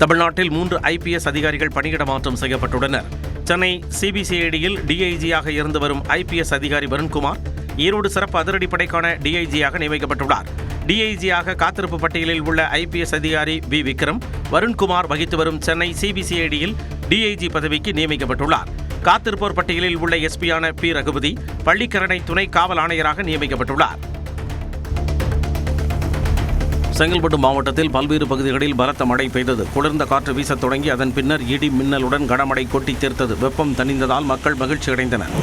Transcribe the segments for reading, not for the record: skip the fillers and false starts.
தமிழ்நாட்டில் 3 IPS அதிகாரிகள் பணியிட மாற்றம் செய்யப்பட்டுள்ளனர். சென்னை CBCIDயில் DIG-யாக இருந்து வரும் IPS அதிகாரி வருண்குமார் ஈரோடு சிறப்பு அதிரடிப்படைக்கான DIG-யாக நியமிக்கப்பட்டுள்ளார். DIG-யாக காத்திருப்பு பட்டியலில் உள்ள IPS அதிகாரி V. விக்ரம் வருண்குமார் வகித்து வரும் சென்னை CBCIDயில் DIG பதவிக்கு நியமிக்கப்பட்டுள்ளார். காத்திருப்போர் பட்டியலில் உள்ள SP-யான P. ரகுபதி பள்ளிக்கரணை துணை காவல் ஆணையராக நியமிக்கப்பட்டுள்ளார். செங்கல்பட்டு மாவட்டத்தில் பல்வேறு பகுதிகளில் பலத்த மழை பெய்தது. குளிர்ந்த காற்று வீசத் தொடங்கி அதன் பின்னர் இடி மின்னலுடன் கனமழை கொட்டி தீர்த்தது. வெப்பம் தணிந்ததால் மக்கள் மகிழ்ச்சியடைந்தனர்.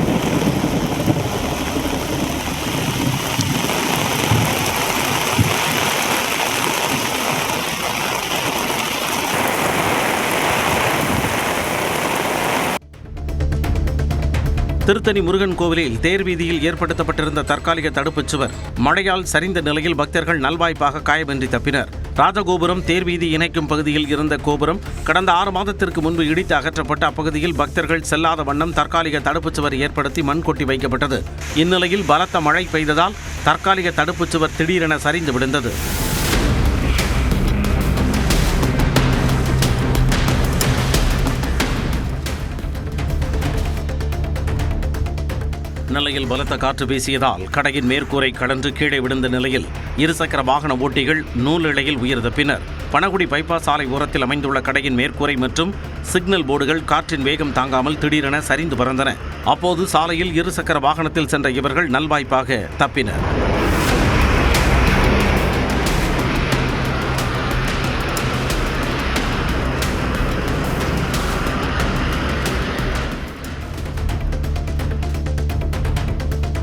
திருத்தணி முருகன் கோவிலில் தேர் வீதியில் ஏற்படுத்தப்பட்டிருந்த தற்காலிக தடுப்புச் சுவர் மழையால் சரிந்த நிலையில் பக்தர்கள் நல்வாய்ப்பாக காயமின்றி தப்பினர். ராஜகோபுரம் தேர் வீதி இணைக்கும் பகுதியில் இருந்த கோபுரம் கடந்த 6 மாதத்திற்கு முன்பு இடித்து அகற்றப்பட்டு அப்பகுதியில் பக்தர்கள் செல்லாத வண்ணம் தற்காலிக தடுப்புச் சுவர் ஏற்படுத்தி மண் கொட்டி வைக்கப்பட்டது. இந்நிலையில் பலத்த மழை பெய்ததால் தற்காலிக தடுப்புச் சுவர் திடீரென சரிந்து விழுந்தது. நிலையில் பலத்த காற்று வீசியதால் கடையின் மேற்கூரை கடந்து கீழே விழுந்த நிலையில் இருசக்கர வாகன ஓட்டிகள் நூலிழையில் உயிர் தப்பினர். பனகுடி பைபாஸ் சாலை ஓரத்தில் அமைந்துள்ள கடையின் மேற்கூரை மற்றும் சிக்னல் போர்டுகள் காற்றின் வேகம் தாங்காமல் திடீரென சரிந்து பறந்தன. அப்போது சாலையில் இருசக்கர வாகனத்தில் சென்ற இவர்கள் நல்வாய்ப்பாக தப்பினர்.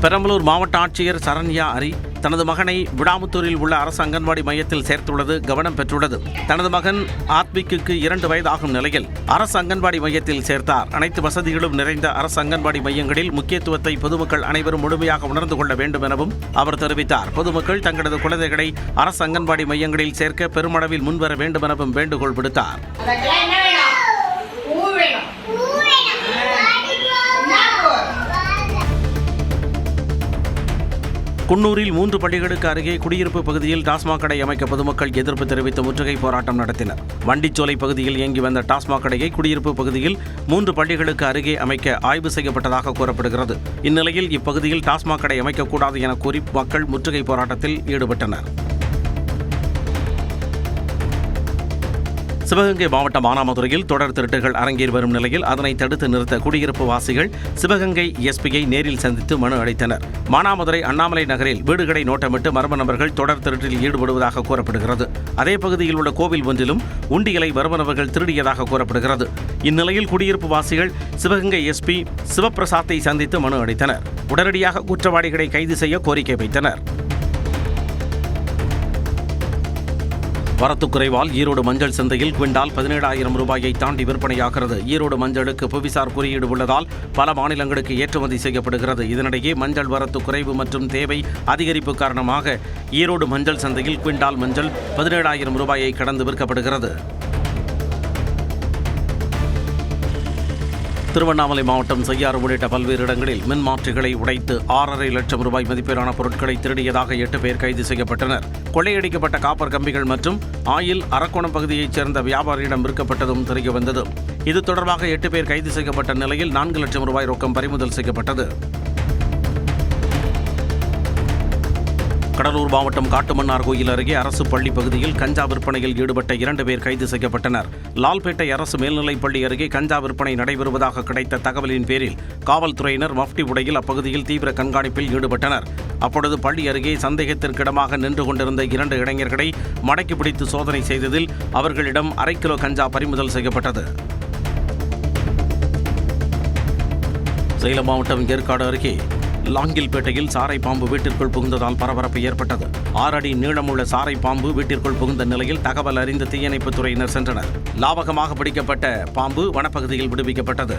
பெரம்பலூர் மாவட்ட ஆட்சியர் சரண்யா அரி தனது மகனை விடாமுத்தூரில் உள்ள அரசு அங்கன்வாடி மையத்தில் சேர்த்துள்ளது கவனம் பெற்றுள்ளது. தனது மகன் ஆத்விக்கு 2 வயதாகும் நிலையில் அரசு அங்கன்வாடி மையத்தில் சேர்த்தார். அனைத்து வசதிகளும் நிறைந்த அரசு அங்கன்வாடி மையங்களில் முக்கியத்துவத்தை பொதுமக்கள் அனைவரும் முழுமையாக உணர்ந்து கொள்ள வேண்டும் எனவும் அவர் தெரிவித்தார். பொதுமக்கள் தங்களது குழந்தைகளை அரசு அங்கன்வாடி மையங்களில் சேர்க்க பெருமளவில் முன்வர வேண்டும் எனவும் வேண்டுகோள் விடுத்தார். குன்னூரில் 3 பள்ளிகளுக்கு அருகே குடியிருப்பு பகுதியில் டாஸ்மாக் கடை அமைக்க பொதுமக்கள் எதிர்ப்பு தெரிவித்து முற்றுகை போராட்டம் நடத்தினர். வண்டிச்சோலை பகுதியில் இயங்கி வந்த டாஸ்மாக் கடையை குடியிருப்பு பகுதியில் 3 பள்ளிகளுக்கு அருகே அமைக்க ஆய்வு செய்யப்பட்டதாக கூறப்படுகிறது. இந்நிலையில் இப்பகுதியில் டாஸ்மாக் கடை அமைக்கக்கூடாது என கூறி மக்கள் முற்றுகை போராட்டத்தில் ஈடுபட்டனர். சிவகங்கை மாவட்டம் மானாமதுரையில் தொடர் திருட்டுகள் அரங்கேறி வரும் நிலையில் அதனை தடுத்து நிறுத்த குடியிருப்பு வாசிகள் சிவகங்கை SP-யை நேரில் சந்தித்து மனு அளித்தனர். மானாமதுரை அண்ணாமலை நகரில் வீடுகளை நோட்டமிட்டு மர்ம நபர்கள் தொடர் திருட்டில் ஈடுபடுவதாக கூறப்படுகிறது. அதே பகுதியில் உள்ள கோவில் ஒன்றிலும் உண்டியலை மர்ம நபர்கள் திருடியதாக கூறப்படுகிறது. இந்நிலையில் குடியிருப்பு வாசிகள் சிவகங்கை SP சிவபிரசாத்தை சந்தித்து மனு அளித்தனர். உடனடியாக குற்றவாளிகளை கைது செய்ய கோரிக்கை வைத்தனர். வரத்து குறைவால் ஈரோடு மஞ்சள் சந்தையில் குவிண்டால் 17,000 ரூபாயை தாண்டி விற்பனையாகிறது. ஈரோடு மஞ்சளுக்கு புவிசார் குறியீடு உள்ளதால் பல மாநிலங்களுக்கு ஏற்றுமதி செய்யப்படுகிறது. இதனிடையே மஞ்சள் வரத்து குறைவு மற்றும் தேவை அதிகரிப்பு காரணமாக ஈரோடு மஞ்சள் சந்தையில் குவிண்டால் மஞ்சள் 17,000 ரூபாயை கடந்து விற்கப்படுகிறது. திருவண்ணாமலை மாவட்டம் செய்யாறு உள்ளிட்ட பல்வேறு இடங்களில் மின்மாற்றிகளை உடைத்து 6.5 லட்சம் ரூபாய் மதிப்பிலான பொருட்களை திருடியதாக 8 பேர் கைது செய்யப்பட்டனர். கொள்ளையடிக்கப்பட்ட காப்பர் கம்பிகள் மற்றும் ஆயில் அரக்கோணம் பகுதியைச் சேர்ந்த வியாபாரியிடம் விற்கப்பட்டதும் தெரியவந்தது. இது தொடர்பாக 8 பேர் கைது செய்யப்பட்ட நிலையில் 4 லட்சம் ரூபாய் ரொக்கம் பறிமுதல் செய்யப்பட்டது. கடலூர் மாவட்டம் காட்டுமன்னார் கோயில் அருகே அரசு பள்ளி பகுதியில் கஞ்சா விற்பனையில் ஈடுபட்ட 2 பேர் கைது செய்யப்பட்டனர். லால்பேட்டை அரசு மேல்நிலைப்பள்ளி அருகே கஞ்சா விற்பனை நடைபெறுவதாக கிடைத்த தகவலின் பேரில் காவல்துறையினர் மஃப்டி உடையில் அப்பகுதியில் தீவிர கண்காணிப்பில் ஈடுபட்டனர். அப்பொழுது பள்ளி அருகே சந்தேகத்திற்கிடமாக நின்று கொண்டிருந்த 2 இளைஞர்களை மடக்கி பிடித்து சோதனை செய்ததில் அவர்களிடம் 1/2 கிலோ கஞ்சா பறிமுதல் செய்யப்பட்டது. சேலம் மாவட்டம் ஏற்காடு அருகே லாங்கில்பேட்டையில் சாரை பாம்பு வீட்டிற்குள் புகுந்ததால் பரபரப்பு ஏற்பட்டது. 6 அடி நீளமுள்ள சாரை பாம்பு வீட்டிற்குள் புகுந்த நிலையில் தகவல் அறிந்த தீயணைப்புத் துறையினர் சென்றனர். லாவகமாக பிடிக்கப்பட்ட பாம்பு வனப்பகுதியில் விடுவிக்கப்பட்டது.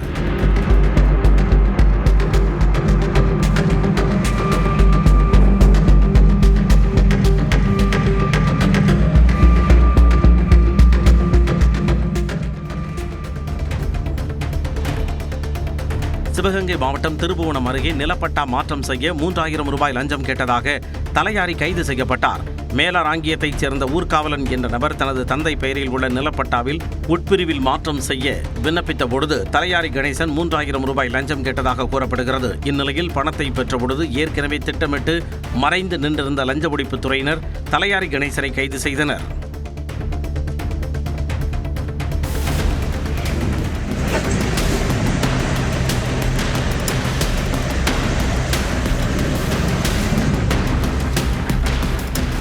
சிவகங்கை மாவட்டம் திருபுவனம் அருகே நிலப்பட்டா மாற்றம் செய்ய 3,000 ரூபாய் லஞ்சம் கேட்டதாக தலையாரி கைது செய்யப்பட்டார். மேலராங்கியத்தைச் சேர்ந்த ஊர்காவலன் என்ற நபர் தனது தந்தை பெயரில் உள்ள நிலப்பட்டாவில் உட்பிரிவில் மாற்றம் செய்ய விண்ணப்பித்த பொழுது தலையாரி கணேசன் 3000 ரூபாய் லஞ்சம் கேட்டதாக கூறப்படுகிறது. இந்நிலையில் பணத்தை பெற்ற பொழுது ஏற்கனவே திட்டமிட்டு மறைந்து நின்றிருந்த லஞ்ச ஒழிப்புத் துறையினர் தலையாரி கணேசனை கைது செய்தனர்.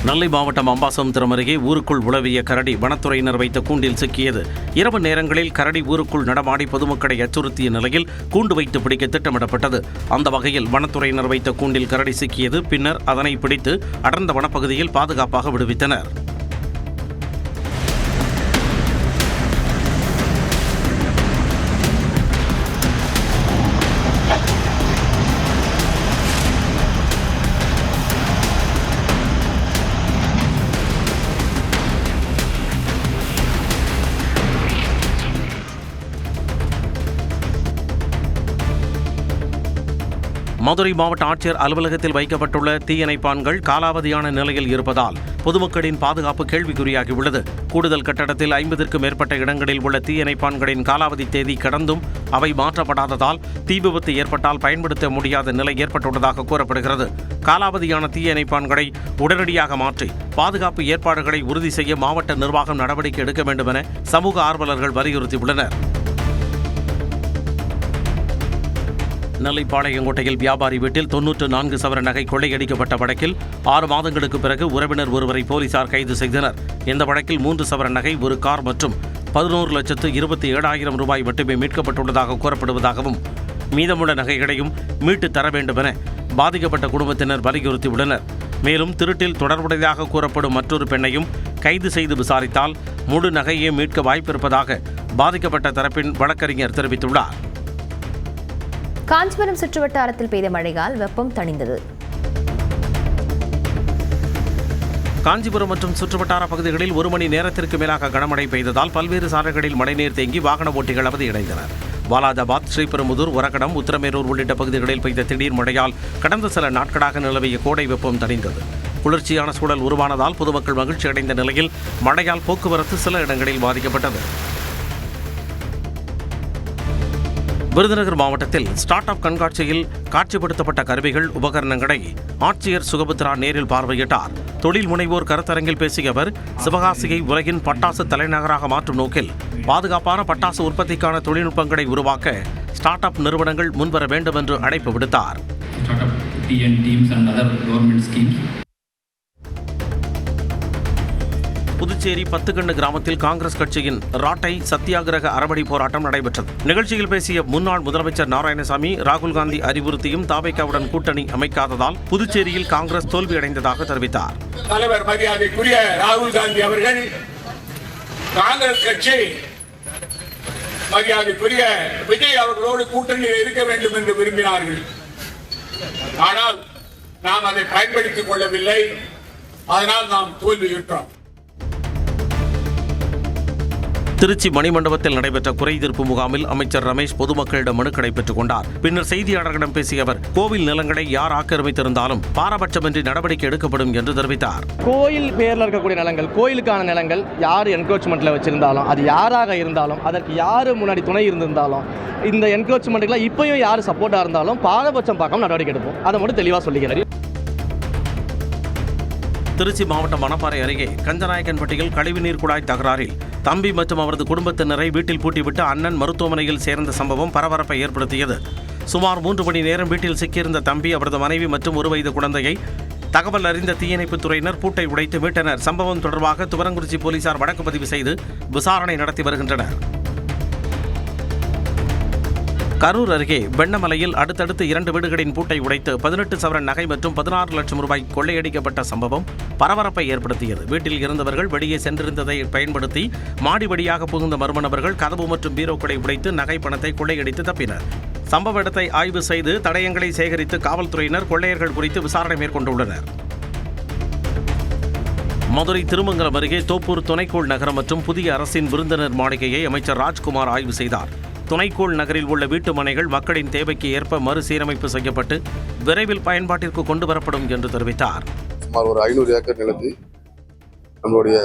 நெல்லை மாவட்டம் அம்பாசமுத்திரம் அருகே ஊருக்குள் உலவிய கரடி வனத்துறையினர் வைத்த கூண்டில் சிக்கியது. இரவு நேரங்களில் கரடி ஊருக்குள் நடமாடி பொதுமக்களை அச்சுறுத்திய நிலையில் கூண்டு வைத்து பிடிக்க திட்டமிடப்பட்டது. அந்த வகையில் வனத்துறையினர் வைத்த கூண்டில் கரடி சிக்கியது. பின்னர் அதனை பிடித்து அடர்ந்த வனப்பகுதியில் பாதுகாப்பாக விடுவித்தனர். மதுரை மாவட்ட ஆட்சியர் அலுவலகத்தில் வைக்கப்பட்டுள்ள தீயணைப்பான்கள் காலாவதியான நிலையில் இருப்பதால் பொதுமக்களின் பாதுகாப்பு கேள்விக்குறியாகியுள்ளது. கூடுதல் கட்டடத்தில் 50க்கும் மேற்பட்ட இடங்களில் உள்ள தீயணைப்பான்களின் காலாவதி தேதி கடந்தும் அவை மாற்றப்படாததால் தீ விபத்து ஏற்பட்டால் பயன்படுத்த முடியாத நிலை ஏற்பட்டுள்ளதாக கூறப்படுகிறது. காலாவதியான தீயணைப்பான்களை உடனடியாக மாற்றி பாதுகாப்பு ஏற்பாடுகளை உறுதி செய்ய மாவட்ட நிர்வாகம் நடவடிக்கை எடுக்க வேண்டும் என சமூக ஆர்வலர்கள் வலியுறுத்தியுள்ளனர். நெல்லை பாளையங்கோட்டையில் வியாபாரி வீட்டில் 94 சவர நகை கொள்ளையடிக்கப்பட்ட வழக்கில் 6 மாதங்களுக்கு பிறகு உறவினர் ஒருவரை போலீசார் கைது செய்தனர். இந்த வழக்கில் 3 சவர நகை, ஒரு கார் மற்றும் 11,27,000 ரூபாய் மட்டுமே மீட்கப்பட்டுள்ளதாக கூறப்படுவதாகவும் மீதமுள்ள நகைகளையும் மீட்டு தர வேண்டும் என பாதிக்கப்பட்ட குடும்பத்தினர் வலியுறுத்தியுள்ளனர். மேலும் திருட்டில் தொடர்புடையதாக கூறப்படும் மற்றொரு பெண்ணையும் கைது செய்து விசாரித்தால் முழு நகையை மீட்க வாய்ப்பிருப்பதாக பாதிக்கப்பட்ட தரப்பின் வழக்கறிஞர் தெரிவித்துள்ளார். காஞ்சிபுரம் சுற்றுவட்டாரத்தில் பெய்த மழையால் வெப்பம் தணிந்தது. காஞ்சிபுரம் மற்றும் சுற்றுவட்டார பகுதிகளில் 1 மணி நேரத்திற்கு மேலாக கனமழை பெய்ததால் பல்வேறு சாலைகளில் மழைநீர் தேங்கி வாகன ஓட்டிகள் அவதியடைந்தனர். வாலாஜாபாத், ஸ்ரீபெரும்புதூர், ஒரகடம், உத்திரமேரூர் உள்ளிட்ட பகுதிகளில் பெய்த திடீர் மழையால் கடந்த சில நாட்களாக நிலவிய கோடை வெப்பம் தணிந்தது. குளிர்ச்சியான சூழல் உருவானதால் பொதுமக்கள் மகிழ்ச்சி அடைந்த நிலையில் மழையால் போக்குவரத்து சில இடங்களில் பாதிக்கப்பட்டது. விருதுநகர் மாவட்டத்தில் ஸ்டார்ட் அப் கண்காட்சியில் காட்சிப்படுத்தப்பட்ட கருவிகள், உபகரணங்களை ஆட்சியர் சுகபுத்ரா நேரில் பார்வையிட்டார். தொழில் முனைவோர் கருத்தரங்கில் பேசிய அவர், சிவகாசியை உலகின் பட்டாசு தலைநகராக மாற்றும் நோக்கில் பாதுகாப்பான பட்டாசு உற்பத்திக்கான தொழில்நுட்பங்களை உருவாக்க ஸ்டார்ட் அப் நிறுவனங்கள் முன்வர வேண்டும் என்று அழைப்பு விடுத்தார். புதுச்சேரி 10 கண்டு கிராமத்தில் காங்கிரஸ் கட்சியின் ராட்டை சத்தியாகிரக அறவழி போராட்டம் நடைபெற்றது. நிகழ்ச்சியில் பேசிய முன்னாள் முதலமைச்சர் நாராயணசாமி, ராகுல் காந்தி அறிவுறுத்தியும் தாவேகாவுடன் கூட்டணி அமைக்காததால் புதுச்சேரியில் காங்கிரஸ் தோல்வியடைந்ததாக தெரிவித்தார். தலைவர் மரியாதைக்குரிய ராகுல் காந்தி அவர்கள் காங்கிரஸ் கட்சி மரியாதைக்குரிய விஜய் அவர்களோடு கூட்டணியில் இருக்க வேண்டும் என்று விரும்பினார்கள். ஆனால் நாம் அதை பயன்படுத்திக் கொள்ளவில்லை. அதனால் நாம் தோல்வியுற்றோம். திருச்சி மணிமண்டபத்தில் நடைபெற்ற குறைதீர்ப்பு முகாமில் அமைச்சர் ரமேஷ் பொதுமக்களிடம் மனுக்களை பெற்றுக் கொண்டார். பின்னர் செய்தியாளர்களிடம் பேசிய அவர், கோவில் நிலங்களை யார் ஆக்கிரமித்திருந்தாலும் பாரபட்சமின்றி நடவடிக்கை எடுக்கப்படும் என்று தெரிவித்தார். கோயில் பேரில் இருக்கக்கூடிய நிலங்கள், கோயிலுக்கான நிலங்கள் யார் என்க்ரோச்மெண்ட்டில் வச்சிருந்தாலும், அது யாராக இருந்தாலும், அதற்கு யார் முன்னாடி துணை இருந்திருந்தாலும், இந்த என்க்ரோச்மெண்ட்டுக்குலாம் இப்போயும் யார் சப்போர்ட்டாக இருந்தாலும் பாரபட்சம் பார்க்காம நடவடிக்கை எடுப்போம். அதை மட்டும் தெளிவாக சொல்லிக்கிறேன். திருச்சி மாவட்டம் மணப்பாறை அருகே கஞ்சநாயக்கன்பட்டியில் கழிவுநீர் குழாய் தகராறில் தம்பி மற்றும் அவரது குடும்பத்தினரை வீட்டில் பூட்டிவிட்டு அண்ணன் மருத்துவமனையில் சேர்ந்த சம்பவம் பரபரப்பை ஏற்படுத்தியது. சுமார் 3 மணி நேரம் வீட்டில் சிக்கியிருந்த தம்பி, அவரது மனைவி மற்றும் 1 வயது குழந்தையை தகவல் அறிந்த தீயணைப்புத் துறையினர் பூட்டை உடைத்து மீட்டனர். சம்பவம் தொடர்பாக துவரங்குறிச்சி போலீசார் வழக்கு பதிவு செய்து விசாரணை நடத்தி வருகின்றனர். கரூர் அருகே வெண்ணமலையில் அடுத்தடுத்து 2 வீடுகளின் பூட்டை உடைத்து 18 சவர நகை மற்றும் 16 லட்சம் ரூபாய் கொள்ளையடிக்கப்பட்ட சம்பவம் பரபரப்பை ஏற்படுத்தியது. வீட்டில் இருந்தவர்கள் வெளியே சென்றிருந்ததை பயன்படுத்தி மாடிவடியாக புகுந்த மர்ம நபர்கள் கதவு மற்றும் பீரோக்களை உடைத்து நகை பணத்தை கொள்ளையடித்து தப்பினர். சம்பவ இடத்தை ஆய்வு செய்து தடயங்களை சேகரித்து காவல்துறையினர் கொள்ளையர்கள் குறித்து விசாரணை மேற்கொண்டுள்ளனர். மதுரை திருமங்கலம் அருகே தோப்பூர் துணைக்கோள் நகரம் மற்றும் புதிய அரசின் விருந்தினர் மாளிகையை அமைச்சர் ராஜ்குமார் ஆய்வு செய்தார். துணைக்கோள் நகரில் உள்ள வீட்டு மனைகள் மக்களின் தேவைக்கு ஏற்ப மறுசீரமைப்பு செய்யப்பட்டு விரைவில் பயன்பாட்டிற்கு கொண்டு வரப்படும் என்று தெரிவித்தார். சுமார் ஒரு 500 ஏக்கர் நிலத்தை நம்மளுடைய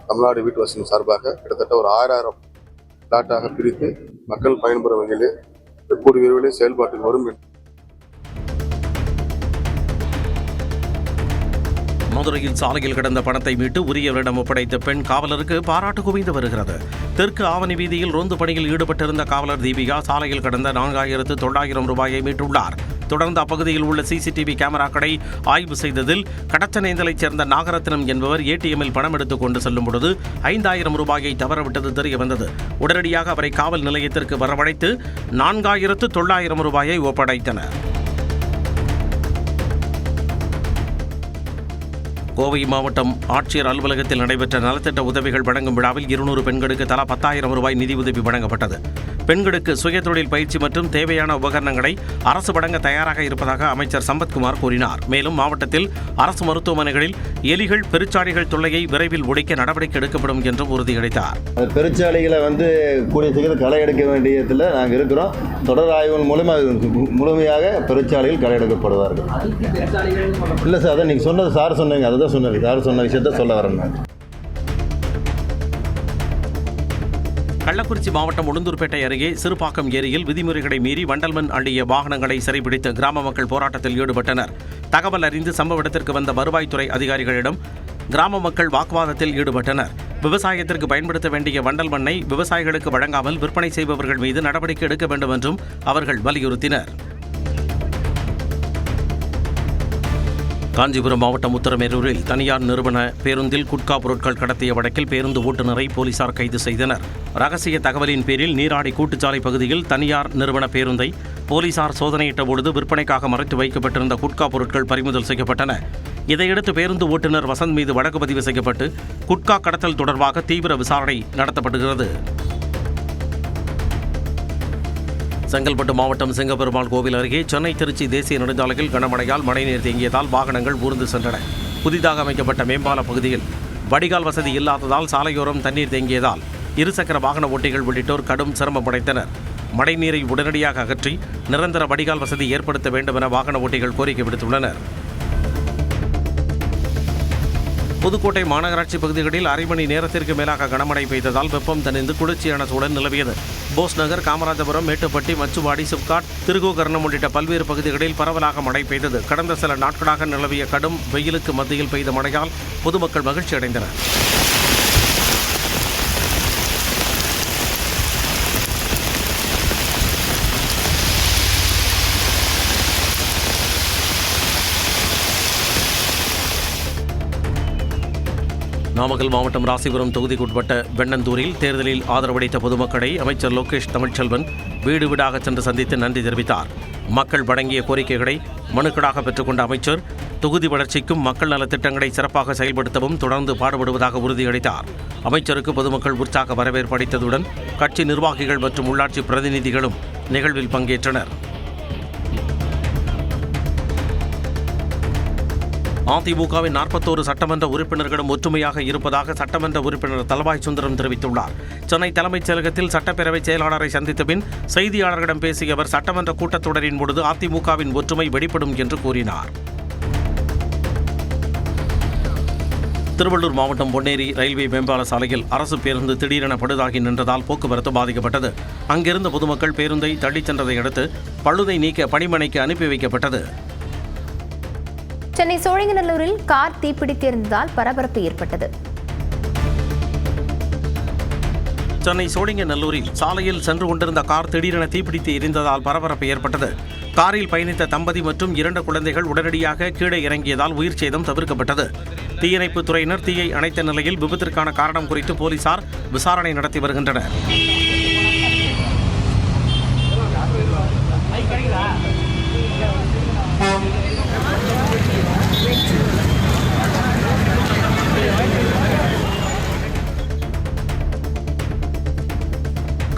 தமிழ்நாடு வீட்டு வசதி சார்பாக கிட்டத்தட்ட ஒரு 6000 பிளாட்டாக பிரித்து மக்கள் பயன்பெறும் வகையில் கூடிய விரைவில் செயல்பாட்டுக்கு வரும். மதுரையில் சாலையில் கிடந்த பணத்தை மீட்டு உரியவரிடம் ஒப்படைத்த பெண் காவலருக்கு பாராட்டு குவிந்து வருகிறது. தெற்கு ஆவணி வீதியில் ரோந்து பணியில் ஈடுபட்டிருந்த காவலர் தீபிகா சாலையில் கடந்த 4900 ரூபாயை மீட்டுள்ளார். தொடர்ந்து அப்பகுதியில் உள்ள சிசிடிவி கேமராக்களை ஆய்வு செய்ததில் கடச்சனேந்தலைச் சேர்ந்த நாகரத்னம் என்பவர் ஏடிஎம்மில் பணம் எடுத்துக் கொண்டு செல்லும் பொழுது 5000 ரூபாயை தவறவிட்டது தெரியவந்தது. உடனடியாக அவரை காவல் நிலையத்திற்கு வரவழைத்து 4900 ரூபாயை ஒப்படைத்தனர். கோவை மாவட்டம் ஆட்சியர் அலுவலகத்தில் நடைபெற்ற நலத்திட்ட உதவிகள் வழங்கும் விழாவில் 200 பெண்களுக்கு தலா 10,000 ரூபாய் நிதியுதவி வழங்கப்பட்டது. பெண்களுக்கு சுயதொழில் பயிற்சி மற்றும் தேவையான உபகரணங்களை அரசு வழங்க தயாராக இருப்பதாக அமைச்சர் சம்பத்குமார் கூறினார். மேலும் மாவட்டத்தில் அரசு மருத்துவமனைகளில் எலிகள் பெருச்சாளிகள் தொல்லையை விரைவில் ஒழிக்க நடவடிக்கை எடுக்கப்படும் என்றும் உறுதியளித்தார். பெருச்சாளிகளை கூடிய சீக்கிரம் களை எடுக்க வேண்டியதில் நாங்கள் இருக்கிறோம். தொடர் ஆய்வின் முழுமையாக பெருச்சாளிகள் களை எடுக்கப்படுவார்கள். இல்லை சார், அதான் நீங்கள் சொன்னது சார் சொன்னீங்க, அதை தான் சொன்னது. சார் சொன்ன விஷயத்த சொல்ல வரேன் நான். கள்ளக்குறிச்சி மாவட்டம் உளுந்தூர்பேட்டை அருகே சிறுபாக்கம் ஏரியில் விதிமுறைகளை மீறி வண்டல்மண் அள்ளிய வாகனங்களை சிறைபிடித்து கிராம மக்கள் போராட்டத்தில் ஈடுபட்டனர். தகவல் அறிந்து சம்பவ இடத்திற்கு வந்த வருவாய்த்துறை அதிகாரிகளிடம் கிராம மக்கள் வாக்குவாதத்தில் ஈடுபட்டனர். விவசாயத்திற்கு பயன்படுத்த வேண்டிய வண்டல் மண்ணை விவசாயிகளுக்கு வழங்காமல் விற்பனை செய்பவர்கள் மீது நடவடிக்கை எடுக்க வேண்டும் என்றும் அவர்கள் வலியுறுத்தினர். காஞ்சிபுரம் மாவட்டம் உத்தரமேரூரில் தனியார் நிறுவன பேருந்தில் குட்கா பொருட்கள் கடத்திய வழக்கில் பேருந்து ஓட்டுநரை போலீசார் கைது செய்தனர். ரகசிய தகவலின் பேரில் நீராடி கூட்டுச்சாலை பகுதியில் தனியார் நிறுவன பேருந்தை போலீசார் சோதனையிட்ட பொழுது விற்பனைக்காக மறைத்து வைக்கப்பட்டிருந்த குட்கா பொருட்கள் பறிமுதல் செய்யப்பட்டன. இதையடுத்து பேருந்து ஓட்டுநர் வசந்த் மீது வழக்கு பதிவு செய்யப்பட்டு குட்கா கடத்தல் தொடர்பாக தீவிர விசாரணை நடத்தப்படுகிறது. செங்கல்பட்டு மாவட்டம் சிங்கப்பெருமாள் கோவில் அருகே சென்னை திருச்சி தேசிய நெடுஞ்சாலையில் கனமழையால் மழைநீர் தேங்கியதால் வாகனங்கள் ஊர்ந்து சென்றன. புதிதாக அமைக்கப்பட்ட மேம்பால பகுதியில் வடிகால் வசதி இல்லாததால் சாலையோரம் தண்ணீர் தேங்கியதால் இருசக்கர வாகன ஓட்டிகள் உள்ளிட்டோர் கடும் சிரமமடைந்தனர். மழைநீரை உடனடியாக அகற்றி நிரந்தர வடிகால் வசதி ஏற்படுத்த வேண்டும் என வாகன ஓட்டிகள் கோரிக்கை விடுத்துள்ளனர். புதுக்கோட்டை மாநகராட்சி பகுதிகளில் அரை மணி நேரத்திற்கு மேலாக கனமழை பெய்ததால் வெப்பம் தணிந்து குளிர்ச்சியான சூழல் நிலவியது. போஸ் நகர், காமராஜபுரம், மேட்டுப்பட்டி, மச்சுவாடி, சிப்காட், திருகோகர்ணம் உள்ளிட்ட பல்வேறு பகுதிகளில் பரவலாக மழை பெய்தது. கடந்த சில நாட்களாக நிலவிய கடும் வெயிலுக்கு மத்தியில் பெய்த மழையால் பொதுமக்கள் மகிழ்ச்சி அடைந்தனர். நாமக்கல் மாவட்டம் ராசிபுரம் தொகுதிக்குட்பட்ட வெண்ணந்தூரில் தேர்தலில் ஆதரவளித்த பொதுமக்களை அமைச்சர் லோகேஷ் தமிழ்ச்செல்வன் வீடு வீடாக சென்று சந்தித்து நன்றி தெரிவித்தார். மக்கள் வழங்கிய கோரிக்கைகளை மனுக்களாக பெற்றுக்கொண்ட அமைச்சர் தொகுதி வளர்ச்சிக்கும் மக்கள் நலத்திட்டங்களை சிறப்பாக செயல்படுத்தவும் தொடர்ந்து பாடுபடுவதாக உறுதியளித்தார். அமைச்சருக்கு பொதுமக்கள் உற்சாக வரவேற்பு அளித்ததுடன் கட்சி நிர்வாகிகள் மற்றும் உள்ளாட்சி பிரதிநிதிகளும் நிகழ்வில் பங்கேற்றனர். அதிமுகவின் 41 சட்டமன்ற உறுப்பினர்களும் ஒற்றுமையாக இருப்பதாக சட்டமன்ற உறுப்பினர் தலவாய் சுந்தரம் தெரிவித்துள்ளார். சென்னை தலைமைச் செயலகத்தில் சட்டப்பேரவை செயலாளரை சந்தித்த பின் செய்தியாளர்களிடம் பேசிய அவர் சட்டமன்ற கூட்டத்தொடரின் பொழுது அதிமுகவின் ஒற்றுமை வெளிப்படும் என்று கூறினார். திருவள்ளூர் மாவட்டம் பொன்னேரி ரயில்வே மேம்பால சாலையில் அரசு பேருந்து திடீரென பழுதாகி நின்றதால் போக்குவரத்து பாதிக்கப்பட்டது. அங்கிருந்த பொதுமக்கள் பேருந்தை தள்ளிச் சென்றதை அடுத்து பழுதை நீக்க பணிமனைக்கு அனுப்பி வைக்கப்பட்டது. சென்னை சோழிங்கநல்லூரில் கார் தீப்பிடித்திருந்ததால் பரபரப்பு ஏற்பட்டது. சென்னை சோழிங்கநல்லூரில் சாலையில் சென்று கொண்டிருந்த கார் திடீரென தீப்பிடித்து எரிந்ததால் பரபரப்பு ஏற்பட்டது. காரில் பயணித்த தம்பதி மற்றும் 2 குழந்தைகள் உடனடியாக கீழே இறங்கியதால் உயிர் சேதம் தவிர்க்கப்பட்டது. தீயணைப்புத் துறையினர் தீயை அணைத்த நிலையில் விபத்திற்கான காரணம் குறித்து போலீசார் விசாரணை நடத்தி வருகின்றனர்.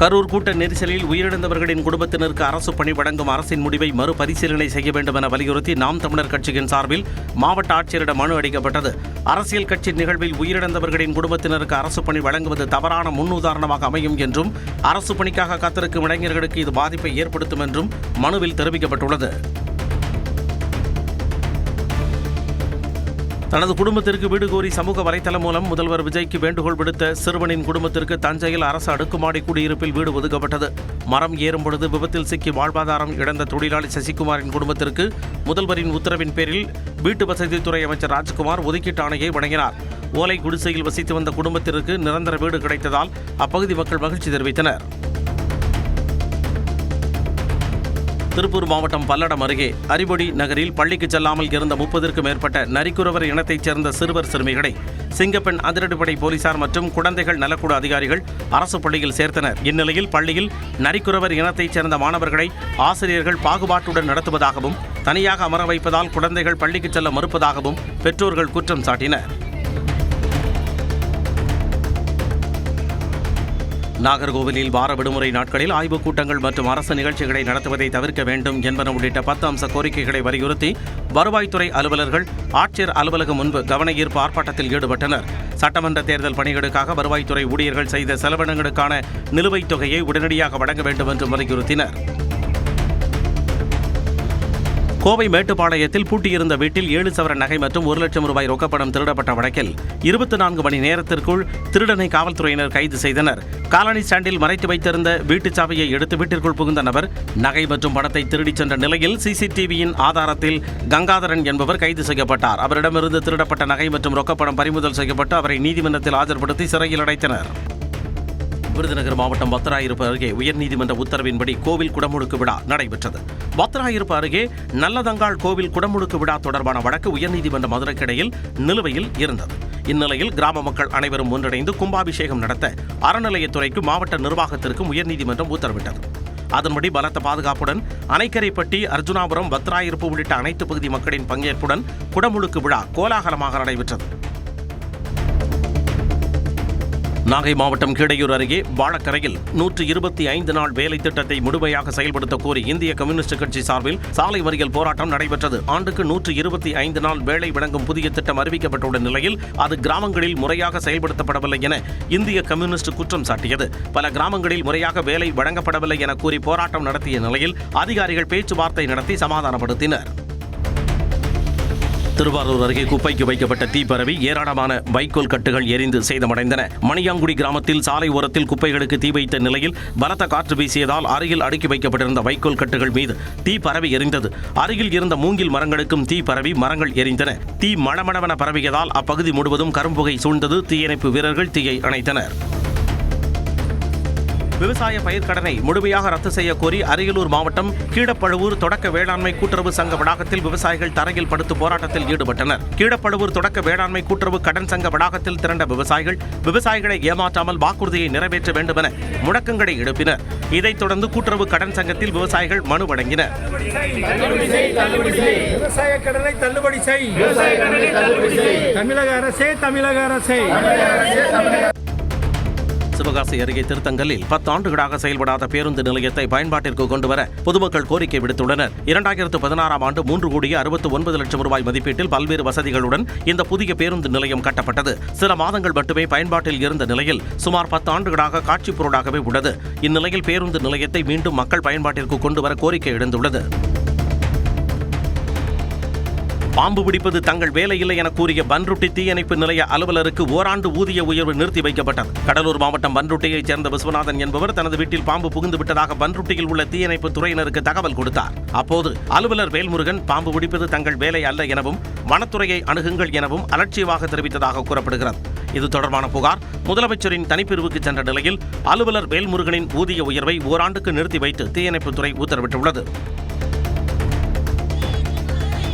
கரூர் கூட்ட நெரிசலில் உயிரிழந்தவர்களின் குடும்பத்தினருக்கு அரசு பணி வழங்கும் அரசின் முடிவை மறுபரிசீலனை செய்ய வேண்டும் என வலியுறுத்தி நாம் தமிழர் கட்சியின் சார்பில் மாவட்ட ஆட்சியரிடம் மனு அளிக்கப்பட்டது. அரசியல் கட்சி நிகழ்வில் உயிரிழந்தவர்களின் குடும்பத்தினருக்கு அரசு பணி வழங்குவது தவறான முன்னுதாரணமாக அமையும் என்றும் அரசு பணிக்காக காத்திருக்கும் இளைஞர்களுக்கு இது பாதிப்பை ஏற்படுத்தும் என்றும் மனுவில் தெரிவிக்கப்பட்டுள்ளது. தனது குடும்பத்திற்கு வீடு கோரி சமூக வலைதளம் மூலம் முதல்வர் விஜய்க்கு வேண்டுகோள் விடுத்த சிறுவனின் குடும்பத்திற்கு தஞ்சையில் அரசு அடுக்குமாடி குடியிருப்பில் வீடு ஒதுக்கப்பட்டது. மரம் ஏறும் பொழுது விபத்தில் சிக்கி வாழ்வாதாரம் இழந்த தொழிலாளி சசிகுமாரின் குடும்பத்திற்கு முதல்வரின் உத்தரவின் பேரில் வீட்டு வசதித்துறை அமைச்சர் ராஜ்குமார் ஒதுக்கீட்டு ஆணையை வழங்கினார். ஓலை குடிசையில் வசித்து வந்த குடும்பத்திற்கு நிரந்தர வீடு கிடைத்ததால் அப்பகுதி மக்கள் மகிழ்ச்சி தெரிவித்தனர். திருப்பூர் மாவட்டம் பல்லடம் அருகே அரிபொடி நகரில் பள்ளிக்கு செல்லாமல் இருந்த 30க்கும் மேற்பட்ட நரிக்குறவர் இனத்தைச் சேர்ந்த சிறுவர் சிறுமிகளை சிங்கப்பெண் அதிரடிப்படை போலீசார் மற்றும் குழந்தைகள் நலக்குழு அதிகாரிகள் அரசு பள்ளியில் சேர்த்தனர். இந்நிலையில் பள்ளியில் நரிக்குறவர் இனத்தைச் சேர்ந்த மாணவர்களை ஆசிரியர்கள் பாகுபாட்டுடன் நடத்துவதாகவும் தனியாக அமர வைப்பதால் குழந்தைகள் பள்ளிக்கு செல்ல மறுப்பதாகவும் பெற்றோர்கள் குற்றம் சாட்டினர். நாகர்கோவிலில் வார விடுமுறை நாட்களில் ஆய்வுக் கூட்டங்கள் மற்றும் அரசு நிகழ்ச்சிகளை நடத்துவதை தவிர்க்க வேண்டும் என்பன உள்ளிட்ட 10 அம்ச கோரிக்கைகளை வலியுறுத்தி வருவாய்த்துறை அலுவலர்கள் ஆட்சியர் அலுவலகம் முன்பு கவன ஈர்ப்பு ஆர்ப்பாட்டத்தில் ஈடுபட்டனர். சட்டமன்ற தேர்தல் பணிகளுக்காக வருவாய்த்துறை ஊழியர்கள் செய்த செலவினங்களுக்கான நிலுவைத் தொகையை உடனடியாக வழங்க வேண்டும் என்று வலியுறுத்தினர். கோவை மேட்டுப்பாளையத்தில் பூட்டியிருந்த வீட்டில் 7 சவரன் நகை மற்றும் 1 லட்சம் ரூபாய் ரொக்கப்பணம் திருடப்பட்ட வழக்கில் 24 மணி நேரத்திற்குள் திருடனை காவல்துறையினர் கைது செய்தனர். காலனி ஸ்டாண்டில் மறைத்து வைத்திருந்த வீட்டுச் சாவியை எடுத்து வீட்டிற்குள் புகுந்த நபர் நகை மற்றும் பணத்தை திருடிச் சென்ற நிலையில் சிசிடிவியின் ஆதாரத்தில் கங்காதரன் என்பவர் கைது செய்யப்பட்டார். அவரிடமிருந்து திருடப்பட்ட நகை மற்றும் ரொக்கப்பணம் பறிமுதல் செய்யப்பட்டு அவரை நீதிமன்றத்தில் ஆஜர்படுத்தி சிறையில் அடைத்தனர். விருதுநகர் மாவட்டம் வத்திராயிருப்பு அருகே உயர்நீதிமன்ற உத்தரவின்படி கோவில் குடமுழுக்கு விழா நடைபெற்றது. வத்திராயிருப்பு அருகே நல்லதங்காள் கோவில் குடமுழுக்கு விழா தொடர்பான வழக்கு உயர்நீதிமன்ற மதுரை கிளையில் நிலுவையில் இருந்தது. இந்நிலையில் கிராம மக்கள் அனைவரும் ஒன்றிணைந்து கும்பாபிஷேகம் நடத்த அறநிலையத்துறைக்கும் மாவட்ட நிர்வாகத்திற்கும் உயர்நீதிமன்றம் உத்தரவிட்டது. அதன்படி பலத்த பாதுகாப்புடன் அணைக்கரைப்பட்டி, அர்ஜுனாபுரம், வத்திராயிருப்பு உள்ளிட்ட அனைத்து பகுதி மக்களின் பங்கேற்புடன் குடமுழுக்கு விழா கோலாகலமாக நடைபெற்றது. நாகை மாவட்டம் கீழையூர் அருகே வாழக்கரையில் 125 நாள் வேலை திட்டத்தை முழுமையாக செயல்படுத்த கோரி இந்திய கம்யூனிஸ்ட் கட்சி சார்பில் சாலை மறியல் போராட்டம் நடைபெற்றது. ஆண்டுக்கு 125 நாள் வேலை வழங்கும் புதிய திட்டம் அறிவிக்கப்பட்டுள்ள நிலையில் அது கிராமங்களில் முறையாக செயல்படுத்தப்படவில்லை என இந்திய கம்யூனிஸ்ட் குற்றம் சாட்டியது. பல கிராமங்களில் முறையாக வேலை வழங்கப்படவில்லை என கூறி போராட்டம் நடத்திய நிலையில் அதிகாரிகள் பேச்சுவார்த்தை நடத்தி சமாதானப்படுத்தினர். திருவாரூர் அருகே குப்பைக்கு வைக்கப்பட்ட தீ பரவி ஏராளமான வைக்கோல் கட்டுகள் எரிந்து சேதமடைந்தன. மணியாங்குடி கிராமத்தில் சாலை ஓரத்தில் குப்பைகளுக்கு தீ வைத்த நிலையில் பலத்த காற்று வீசியதால் அருகில் அடுக்கி வைக்கப்பட்டிருந்த வைக்கோல் கட்டுகள் மீது தீ பரவி எரிந்தது. அருகில் இருந்த மூங்கில் மரங்களுக்கும் தீ பரவி மரங்கள் எரிந்தன. தீ மணமணவென பரவியதால் அப்பகுதி முழுவதும் கரும்புகை சூழ்ந்தது. தீயணைப்பு வீரர்கள் தீயை அணைத்தனர். விவசாய பயிர்க்கடனை முழுமையாக ரத்து செய்ய கோரி அரியலூர் மாவட்டம் கீழப்பழுவூர் தொடக்க வேளாண்மை கூட்டுறவு சங்க வளாகத்தில் விவசாயிகள் தரையில் படுத்து போராட்டத்தில் ஈடுபட்டனர். கீழப்பழுவூர் தொடக்க வேளாண்மை கூட்டுறவு கடன் சங்க வளாகத்தில் திரண்ட விவசாயிகளை ஏமாற்றாமல் வாக்குறுதியை நிறைவேற்ற வேண்டும் என முழக்கங்களை எழுப்பினர். இதைத் தொடர்ந்து கூட்டுறவு கடன் சங்கத்தில் விவசாயிகள் மனு வழங்கினர். விவசாய கடனை தள்ளுபடி செய், தமிழக அரசே. சிவகாசி அருகே திருத்தங்கலில் 10 ஆண்டுகளாக செயல்படாத பேருந்து நிலையத்தை பயன்பாட்டிற்கு கொண்டுவர பொதுமக்கள் கோரிக்கை விடுத்துள்ளனர். 2016ஆம் ஆண்டு 3,69 லட்சம் ரூபாய் மதிப்பீட்டில் பல்வேறு வசதிகளுடன் இந்த புதிய பேருந்து நிலையம் கட்டப்பட்டது. சில மாதங்கள் மட்டுமே பயன்பாட்டில் இருந்த நிலையில் சுமார் 10 ஆண்டுகளாக காட்சி பொருளாகவே உள்ளது. இந்நிலையில் பேருந்து நிலையத்தை மீண்டும் மக்கள் பயன்பாட்டிற்கு கொண்டுவர கோரிக்கை எழுந்துள்ளது. பாம்பு பிடிப்பது தங்கள் வேலை இல்லை என கூறிய பன்ருட்டி தீயணைப்பு நிலைய அலுவலருக்கு ஓராண்டு ஊதிய உயர்வு நிறுத்தி வைக்கப்பட்டது. கடலூர் மாவட்டம் பன்ருட்டியைச் சேர்ந்த விஸ்வநாதன் என்பவர் தனது வீட்டில் பாம்பு புகுந்து விட்டதாக பன்ருட்டியில் உள்ள தீயணைப்பு துறையினருக்கு தகவல் கொடுத்தார். அப்போது அலுவலர் வேல்முருகன் பாம்பு பிடிப்பது தங்கள் வேலை அல்ல எனவும் வனத்துறையை அணுகுங்கள் எனவும் அலட்சியமாக தெரிவித்ததாக கூறப்படுகிறது. இது தொடர்பான புகார் முதலமைச்சரின் தனிப்பிரிவுக்கு சென்ற நிலையில் அலுவலர் வேல்முருகனின் ஊதிய உயர்வை ஓராண்டுக்கு நிறுத்தி வைத்து தீயணைப்புத்துறை உத்தரவிட்டுள்ளது.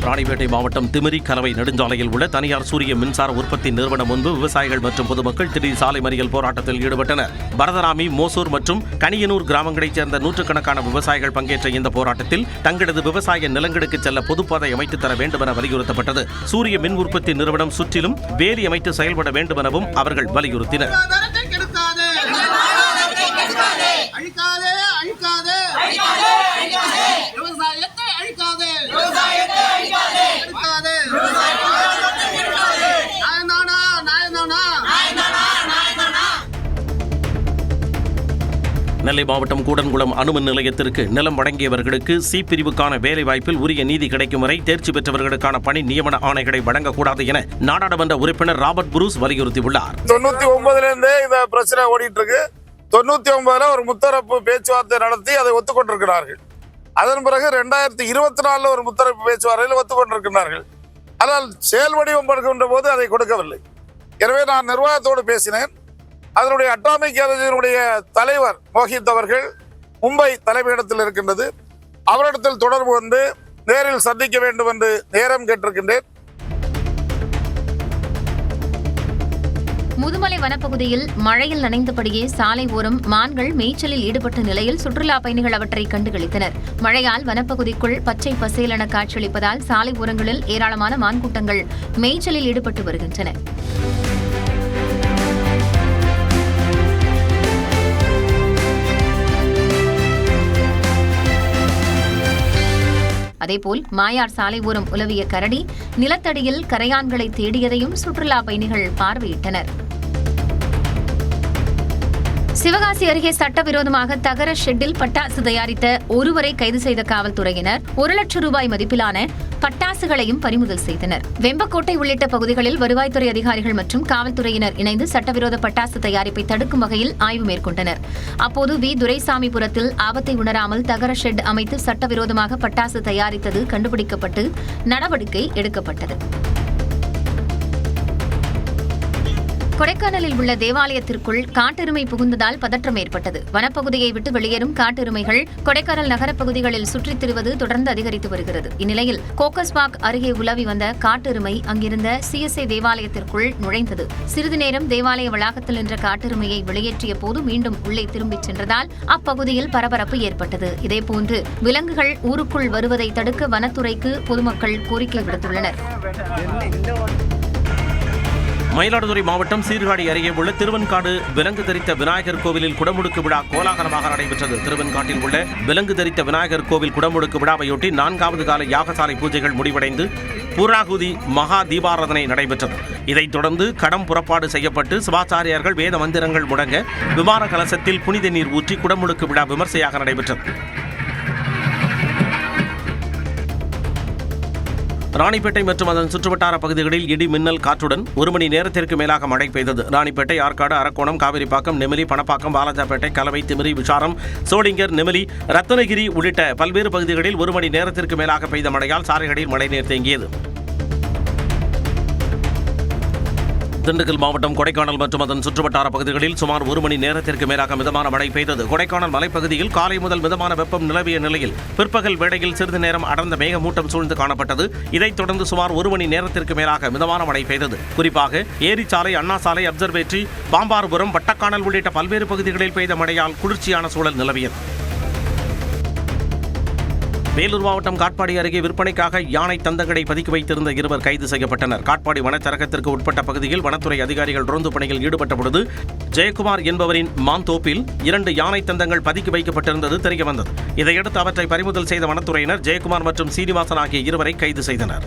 ராணிப்பேட்டை மாவட்டம் திமிரி கலவை நெடுஞ்சாலையில் உள்ள தனியார் சூரிய மின்சார உற்பத்தி நிறுவனம் முன்பு விவசாயிகள் மற்றும் பொதுமக்கள் திடீர் சாலை மறியல் போராட்டத்தில் ஈடுபட்டனர். பரதராமி, மோசூர் மற்றும் கனியனூர் கிராமங்களைச் சேர்ந்த நூற்றுக்கணக்கான விவசாயிகள் பங்கேற்ற இந்த போராட்டத்தில் தங்களது விவசாய நிலங்களுக்கு செல்ல பொதுப்பாதை அமைத்து தர வேண்டும் என வலியுறுத்தப்பட்டது. சூரிய மின் உற்பத்தி நிறுவனம் சுற்றிலும் வேலி அமைத்து செயல்பட வேண்டும் எனவும் அவர்கள் வலியுறுத்தினர். நெல்லை மாவட்டம் கூடன்குளம் அணுமின் நிலையத்திற்கு நிலம் வழங்கியவர்களுக்கு சி பிரிவுக்கான வேலைவாய்ப்பில் உரிய நீதி கிடைக்கும் வரை தேர்ச்சி பெற்றவர்களுக்கான பணி நியமன ஆணைகளை வழங்கக்கூடாது என நாடாளுமன்ற உறுப்பினர் ராபர்ட் புரூஸ் வலியுறுத்தியுள்ளார். 99 இந்த பிரச்சனை ஓடிட்டு இருக்கு. 99 ஒரு முத்தரப்பு பேச்சுவார்த்தை நடத்தி அதை ஒத்துக்கொண்டிருக்கிறார்கள். அதன் பிறகு 2024 ஒரு முத்தரப்பு பேச்சுவார்த்தையில் ஒத்துக்கொண்டிருக்கிறார்கள். ஆனால் செயல் வடிவம் படுகின்ற போது அதை கொடுக்கவில்லை. எனவே நான் நிர்வாகத்தோடு பேசினேன். அதனுடைய அட்டாமிக் எனர்ஜியினுடைய தலைவர் மோஹித் அவர்கள் மும்பை தலைமையிடத்தில் இருக்கின்றது. அவரிடத்தில் தொடர்பு கொண்டு நேரில் சந்திக்க வேண்டும் என்று நேரம் கேட்டிருக்கின்றேன். முதுமலை வனப்பகுதியில் மழையில் நனைந்தபடியே சாலை ஓரம் மான்கள் மேய்ச்சலில் ஈடுபட்ட நிலையில் சுற்றுலா பயணிகள் அவற்றை கண்டுகளித்தனர். மழையால் வனப்பகுதிக்குள் பச்சை பசேலென காட்சியளிப்பதால் சாலை ஓரங்களில் ஏராளமான மான் கூட்டங்கள் மேய்ச்சலில் ஈடுபட்டு வருகின்றன. அதேபோல் மாயார் சாலை ஓரம் உலவிய கரடி நிலத்தடியில் கரையான்களை தேடியதையும் சுற்றுலா பயணிகள் பார்வையிட்டனர். சிவகாசி அருகே சட்டவிரோதமாக தகர ஷெட்டில் பட்டாசு தயாரித்த ஒருவரை கைது செய்த காவல்துறையினர் 1 லட்சம் ரூபாய் மதிப்பிலான பட்டாசுகளையும் பறிமுதல் செய்தனர். வெம்பக்கோட்டை உள்ளிட்ட பகுதிகளில் வருவாய்த்துறை அதிகாரிகள் மற்றும் காவல்துறையினர் இணைந்து சட்டவிரோத பட்டாசு தயாரிப்பை தடுக்கும் வகையில் ஆய்வு மேற்கொண்டனர். அப்போது வி. துரைசாமிபுரத்தில் ஆபத்தை உணராமல் தகர ஷெட் அமைத்து சட்டவிரோதமாக பட்டாசு தயாரித்தது கண்டுபிடிக்கப்பட்டு நடவடிக்கை எடுக்கப்பட்டது. கொடைக்கானலில் உள்ள தேவாலயத்திற்குள் காட்டெருமை புகுந்ததால் பதற்றம் ஏற்பட்டது. வனப்பகுதியை விட்டு வெளியேறும் காட்டெருமைகள் கொடைக்கானல் நகரப் பகுதிகளில் சுற்றித் திரிவது தொடர்ந்து அதிகரித்து வருகிறது. இந்நிலையில் கோக்கஸ் பார்க் அருகே உலவி வந்த காட்டெருமை அங்கிருந்த CSI தேவாலயத்திற்குள் நுழைந்தது. சிறிது நேரம் தேவாலய வளாகத்தில் நின்ற காட்டெருமையை வெளியேற்றிய போது மீண்டும் உள்ளே திரும்பிச் சென்றதால் அப்பகுதியில் பரபரப்பு ஏற்பட்டது. இதேபோன்று விலங்குகள் ஊருக்குள் வருவதை தடுக்க வனத்துறைக்கு பொதுமக்கள் கோரிக்கை விடுத்துள்ளனர். மயிலாடுதுறை மாவட்டம் சீர்காழி அருகே உள்ள திருவெண்காடு விலங்கு தரித்த விநாயகர் கோவிலில் குடமுழுக்கு விழா கோலாகலமாக நடைபெற்றது. திருவெண்காட்டில் உள்ள விலங்கு தரித்த விநாயகர் கோவில் குடமுழுக்கு விழாவையொட்டி 4வது கால யாகசாலை பூஜைகள் முடிவடைந்து பூராகுதி மகா தீபாராதனை நடைபெற்றது. இதைத் தொடர்ந்து கடம் புறப்பாடு செய்யப்பட்டு சிவாச்சாரியார்கள் வேத மந்திரங்கள் முழங்க விமான கலசத்தில் புனித நீர் ஊற்றி குடமுழுக்கு விழா விமர்சையாக நடைபெற்றது. ராணிப்பேட்டை மற்றும் அதன் சுற்றுவட்டார பகுதிகளில் இடி மின்னல் காற்றுடன் 1 மணி நேரத்திற்கு மேலாக மழை பெய்தது. ராணிப்பேட்டை, ஆற்காடு, அரக்கோணம், காவிரிப்பாக்கம், நெமிலி, பணப்பாக்கம், வாலாஜாப்பேட்டை, கலவை, திமிரி, விஷாரம், சோளிங்கர், நெமிலி, ரத்தனகிரி உள்ளிட்ட பல்வேறு பகுதிகளில் 1 மணி நேரத்திற்கு மேலாக பெய்த மழையால் சாலைகளில் மழைநீர் தேங்கியது. திண்டுக்கல் மாவட்டம் கொடைக்கானல் மற்றும் அதன் சுற்றுவட்டார பகுதிகளில் சுமார் 1 மணி நேரத்திற்கு மேலாக மிதமான மழை பெய்தது. கொடைக்கானல் மலைப்பகுதியில் காலை முதல் மிதமான வெப்பம் நிலவிய நிலையில் பிற்பகல் வேளையில் சிறிது நேரம் அடர்ந்த மேகமூட்டம் சூழ்ந்து காணப்பட்டது. இதைத் தொடர்ந்து சுமார் 1 மணி நேரத்திற்கு மேலாக மிதமான மழை பெய்தது. குறிப்பாக ஏரிச்சாலை, அண்ணா சாலை, அப்சர்வேட்டரி, பாம்பார்புரம், வட்டக்கானல் உள்ளிட்ட பல்வேறு பகுதிகளில் பெய்த மழையால் குளிர்ச்சியான சூழல் நிலவியது. வேலூர் மாவட்டம் காட்பாடி அருகே விற்பனைக்காக யானை தந்தங்களை பதுக்கி வைத்திருந்த 2 கைது செய்யப்பட்டனர். காட்பாடி வனச்சரகத்திற்கு உட்பட்ட பகுதியில் வனத்துறை அதிகாரிகள் ரோந்து பணியில் ஈடுபட்ட பொழுது ஜெயக்குமார் என்பவரின் மாந்தோப்பில் 2 யானை தந்தங்கள் பதுக்கி வைக்கப்பட்டிருந்தது தெரியவந்தது. இதையடுத்து அவற்றை பறிமுதல் செய்த வனத்துறையினர் ஜெயக்குமார் மற்றும் சீனிவாசன் ஆகிய 2 கைது செய்தனர்.